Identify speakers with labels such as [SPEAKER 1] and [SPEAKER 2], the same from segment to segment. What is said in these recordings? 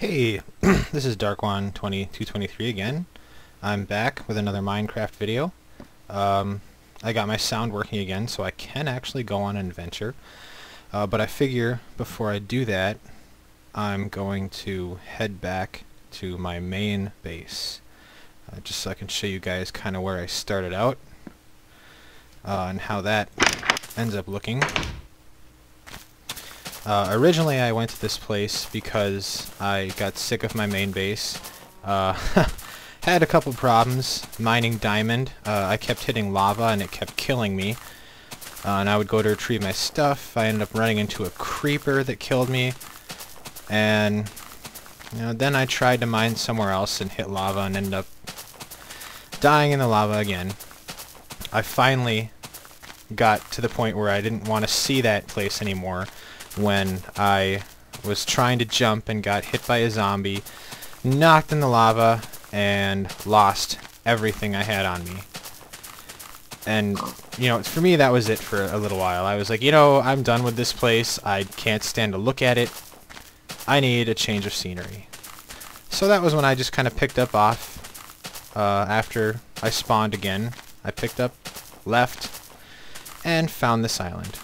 [SPEAKER 1] Hey, this is Darquan 2223 again. I'm back with another Minecraft video. I got my sound working again, so I can actually go on an adventure. But I figure before I do that, I'm going to head back to my main base, just so I can show you guys kind of where I started out and how that ends up looking. Originally I went to this place because I got sick of my main base. Had a couple problems mining diamond. I kept hitting lava and it kept killing me. And I would go to retrieve my stuff. I ended up running into a creeper that killed me. And then I tried to mine somewhere else and hit lava and ended up dying in the lava again. I finally got to the point where I didn't want to see that place anymore, when I was trying to jump and got hit by a zombie, knocked in the lava, and lost everything I had on me. And, for me that was it for a little while. I was like, I'm done with this place. I can't stand to look at it. I need a change of scenery. So that was when I just kind of picked up off after I spawned again. I picked up, left, and found this island.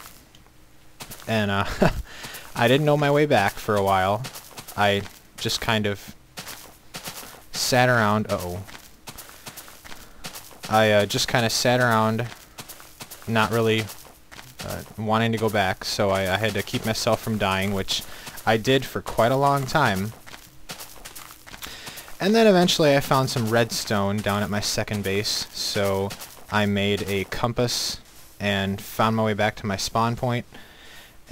[SPEAKER 1] And I didn't know my way back for a while. I just kind of sat around. I just kind of sat around, not really wanting to go back. So I had to keep myself from dying, which I did for quite a long time. And then eventually I found some redstone down at my second base. So I made a compass and found my way back to my spawn point.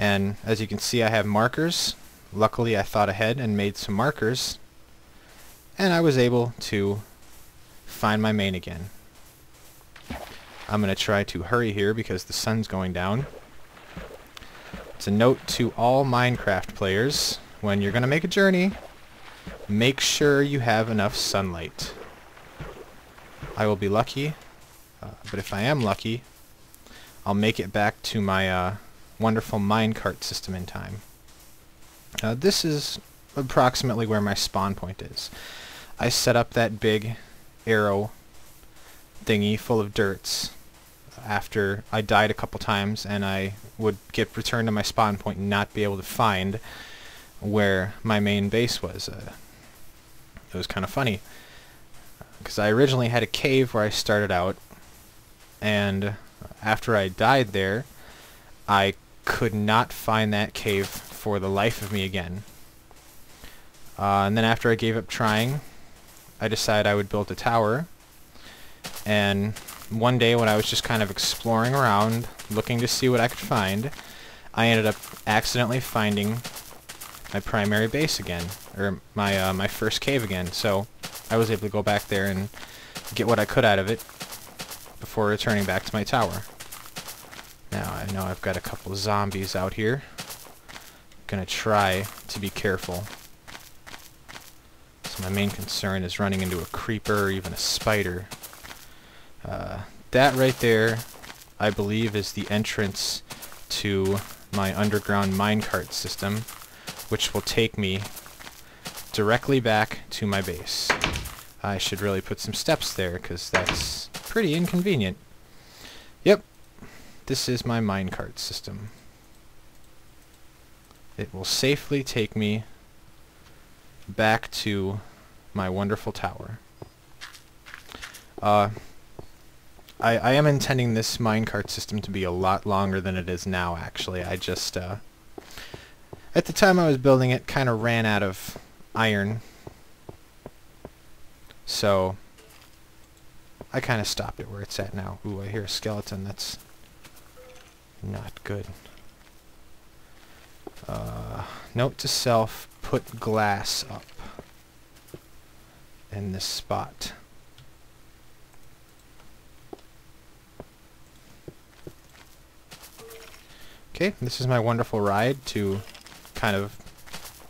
[SPEAKER 1] And as you can see, I have markers. Luckily I thought ahead and made some markers, and I was able to find my main again. I'm going to try to hurry here because the sun's going down. It's a note to all Minecraft players: when you're going to make a journey, make sure you have enough sunlight. I will be lucky, but if I am lucky, I'll make it back to my wonderful minecart system in time. This is approximately where my spawn point is. I set up that big arrow thingy full of dirts after I died a couple times, and I would get returned to my spawn point and not be able to find where my main base was. It was kind of funny, because I originally had a cave where I started out, and after I died there, I could not find that cave for the life of me again. And then after I gave up trying, I decided I would build a tower. And one day when I was just kind of exploring around, looking to see what I could find, I ended up accidentally finding my primary base again, or my first cave again. So I was able to go back there and get what I could out of it before returning back to my tower. Now I know I've got a couple zombies out here. Gonna try to be careful. So my main concern is running into a creeper or even a spider. That right there, I believe, is the entrance to my underground minecart system, which will take me directly back to my base. I should really put some steps there, because that's pretty inconvenient. Yep. This is my minecart system. It will safely take me back to my wonderful tower. I am intending this minecart system to be a lot longer than it is now, actually. I just, at the time I was building it, kind of ran out of iron. So I kind of stopped it where it's at now. Ooh, I hear a skeleton. That's not good. Note to self, put glass up in this spot. Okay, this is my wonderful ride to kind of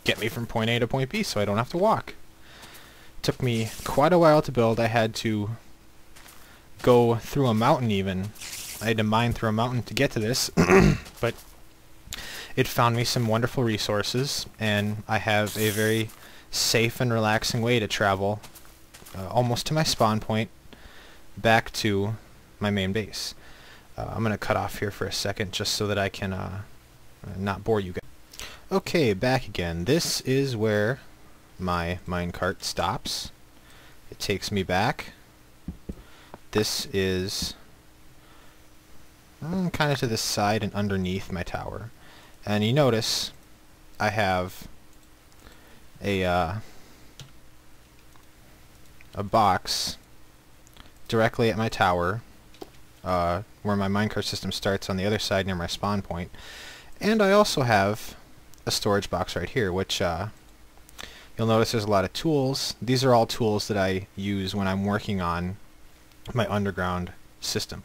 [SPEAKER 1] get me from point A to point B so I don't have to walk. Took me quite a while to build. I had to go through a mountain even. I had to mine through a mountain to get to this, but it found me some wonderful resources, and I have a very safe and relaxing way to travel almost to my spawn point back to my main base. I'm going to cut off here for a second just so that I can not bore you guys. Okay, back again. This is where my minecart stops. It takes me back. This is kind of to the side and underneath my tower. And you notice I have a box directly at my tower where my minecart system starts on the other side near my spawn point. And I also have a storage box right here, which you'll notice there's a lot of tools. These are all tools that I use when I'm working on my underground system.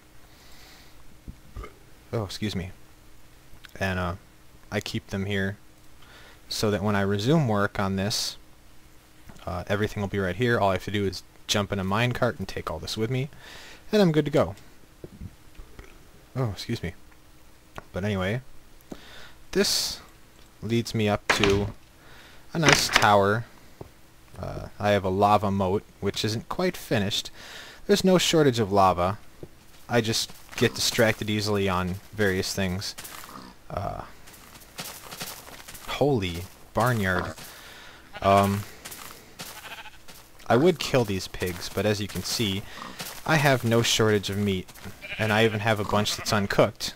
[SPEAKER 1] Oh, excuse me. And I keep them here so that when I resume work on this, everything will be right here. All I have to do is jump in a minecart and take all this with me, and I'm good to go. Oh, excuse me. But anyway, this leads me up to a nice tower. I have a lava moat, which isn't quite finished. There's no shortage of lava. I just get distracted easily on various things. Holy barnyard. I would kill these pigs, but as you can see, I have no shortage of meat, and I even have a bunch that's uncooked.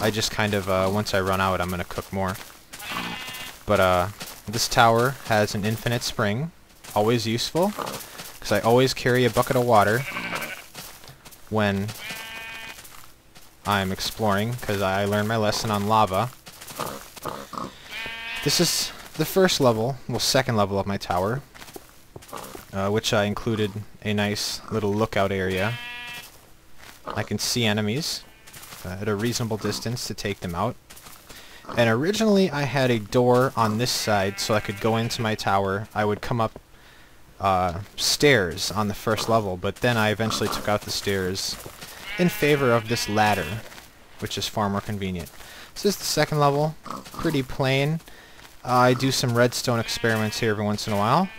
[SPEAKER 1] I just kind of, once I run out, I'm going to cook more. But this tower has an infinite spring, always useful, because I always carry a bucket of water when I'm exploring, because I learned my lesson on lava. This is the first level, well, second level of my tower, which I included a nice little lookout area. I can see enemies at a reasonable distance to take them out. And originally I had a door on this side so I could go into my tower. I would come up stairs on the first level, but then I eventually took out the stairs in favor of this ladder, which is far more convenient. This is the second level, pretty plain. I do some redstone experiments here every once in a while.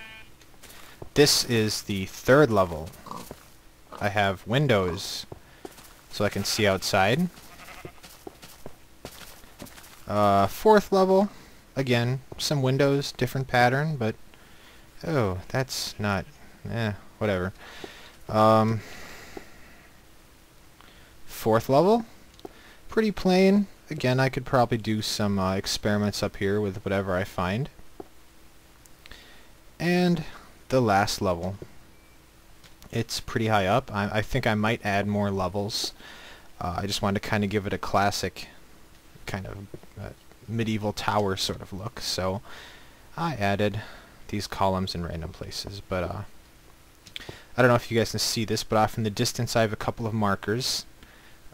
[SPEAKER 1] This is the third level. I have windows so I can see outside. Fourth level, again, some windows, different pattern, but oh, that's not, whatever. Fourth level, pretty plain. Again, I could probably do some experiments up here with whatever I find. And the last level. It's pretty high up. I think I might add more levels. I just wanted to kind of give it a classic kind of medieval tower sort of look. So I added these columns in random places. But I don't know if you guys can see this, but off in the distance I have a couple of markers.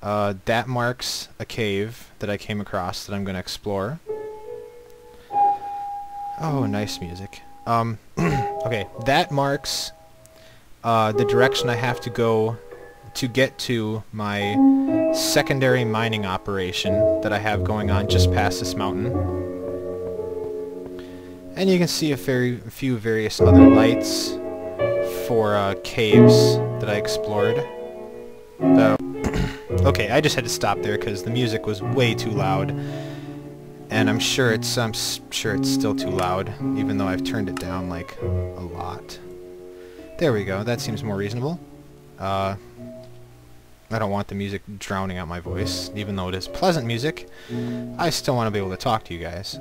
[SPEAKER 1] That marks a cave that I came across that I'm going to explore. Oh, nice music. Okay, that marks the direction I have to go to get to my secondary mining operation that I have going on just past this mountain. And you can see a few various other lights for caves that I explored. Okay, I just had to stop there because the music was way too loud, and I'm sure it's still too loud, even though I've turned it down like a lot. There we go. That seems more reasonable. I don't want the music drowning out my voice, even though it is pleasant music. I still want to be able to talk to you guys.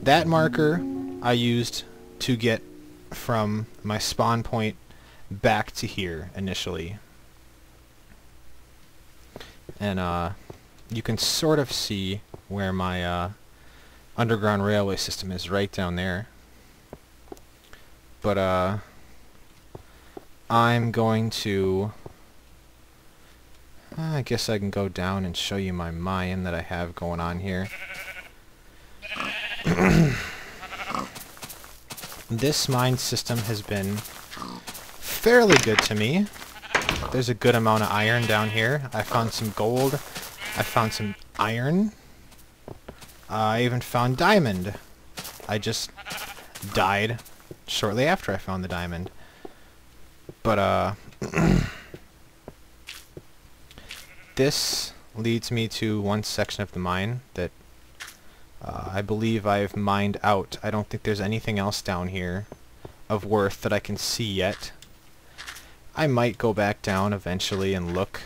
[SPEAKER 1] That marker I used to get from my spawn point back to here initially. And you can sort of see where my underground railway system is right down there. But I'm going to... I guess I can go down and show you my mine that I have going on here. This mine system has been fairly good to me. There's a good amount of iron down here. I found some gold. I found some iron. I even found diamond. I just died shortly after I found the diamond. But, this leads me to one section of the mine that I believe I've mined out. I don't think there's anything else down here of worth that I can see yet. I might go back down eventually and look,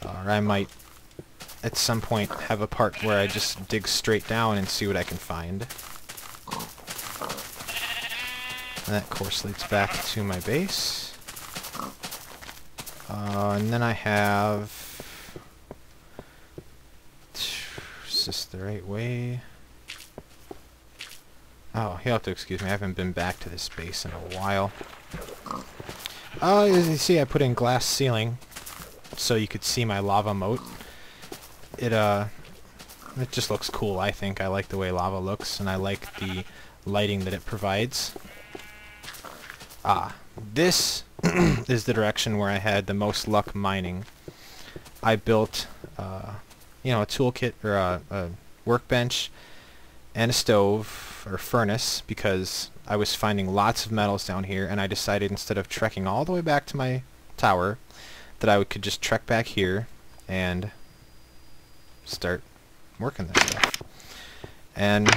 [SPEAKER 1] or I might at some point have a part where I just dig straight down and see what I can find. And that course leads back to my base. And then I have... Is this the right way? Oh, you'll have to excuse me, I haven't been back to this base in a while. As you see, I put in glass ceiling so you could see my lava moat. It just looks cool, I think. I like the way lava looks, and I like the lighting that it provides. This is the direction where I had the most luck mining. I built, you know, a toolkit, or a workbench, and a stove, or furnace, because I was finding lots of metals down here, and I decided instead of trekking all the way back to my tower, that I could just trek back here and start working this stuff. And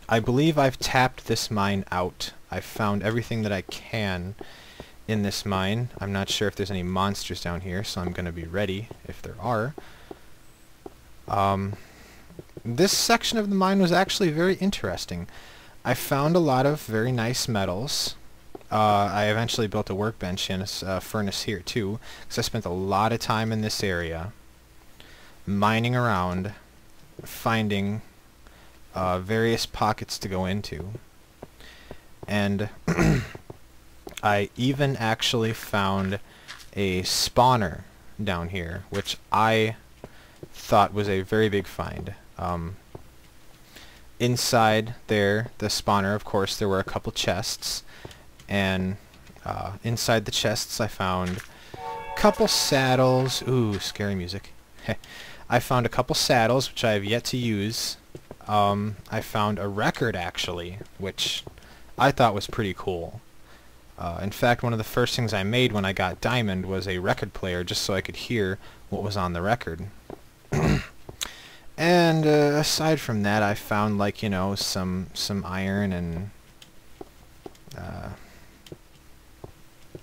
[SPEAKER 1] I believe I've tapped this mine out. I've found everything that I can in this mine. I'm not sure if there's any monsters down here, so I'm going to be ready if there are. This section of the mine was actually very interesting. I found a lot of very nice metals. I eventually built a workbench and a furnace here too, because I spent a lot of time in this area mining around, finding various pockets to go into. And I even actually found a spawner down here, which I thought was a very big find. Inside there, the spawner, of course, there were a couple chests, and inside the chests I found a couple saddles. Ooh, scary music. I found a couple saddles, which I have yet to use. I found a record, actually, which I thought was pretty cool. In fact, one of the first things I made when I got diamond was a record player, just so I could hear what was on the record. And aside from that, I found, like, you know, some iron and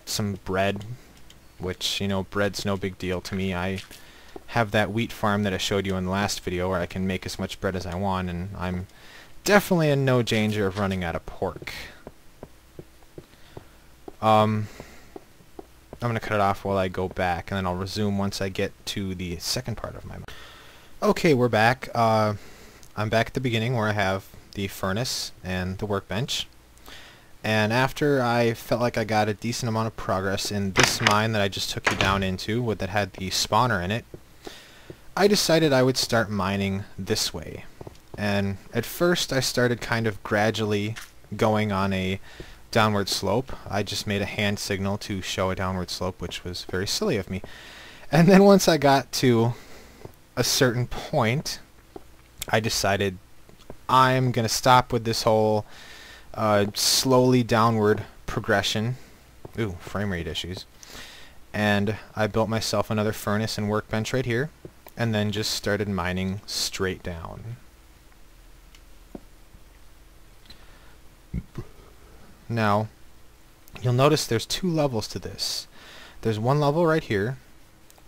[SPEAKER 1] some bread, which, you know, bread's no big deal to me. I have that wheat farm that I showed you in the last video where I can make as much bread as I want, and I'm definitely in no danger of running out of pork. I'm going to cut it off while I go back, and then I'll resume once I get to the second part of my... Okay, we're back. I'm back at the beginning where I have the furnace and the workbench. And after I felt like I got a decent amount of progress in this mine that I just took you down into, that had the spawner in it, I decided I would start mining this way. And at first I started kind of gradually going on a downward slope. I just made a hand signal to show a downward slope, which was very silly of me. And then once I got to a certain point, I decided I'm going to stop with this whole slowly downward progression. Ooh, frame rate issues. And I built myself another furnace and workbench right here, and then just started mining straight down. Now, you'll notice there's two levels to this. There's one level right here,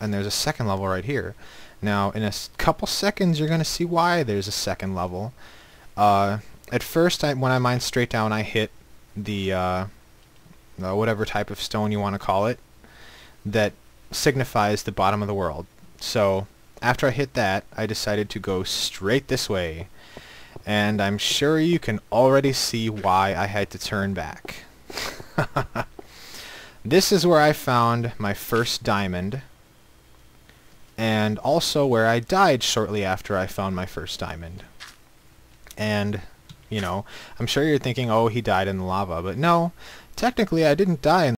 [SPEAKER 1] and there's a second level right here. Now, in a couple seconds, you're going to see why there's a second level. At first, when I mined straight down, I hit the whatever type of stone you want to call it that signifies the bottom of the world. So, after I hit that, I decided to go straight this way. And I'm sure you can already see why I had to turn back. This is where I found my first diamond, and also where I died shortly after I found my first diamond. And, you know, I'm sure you're thinking, oh, he died in the lava, but no, technically I didn't die in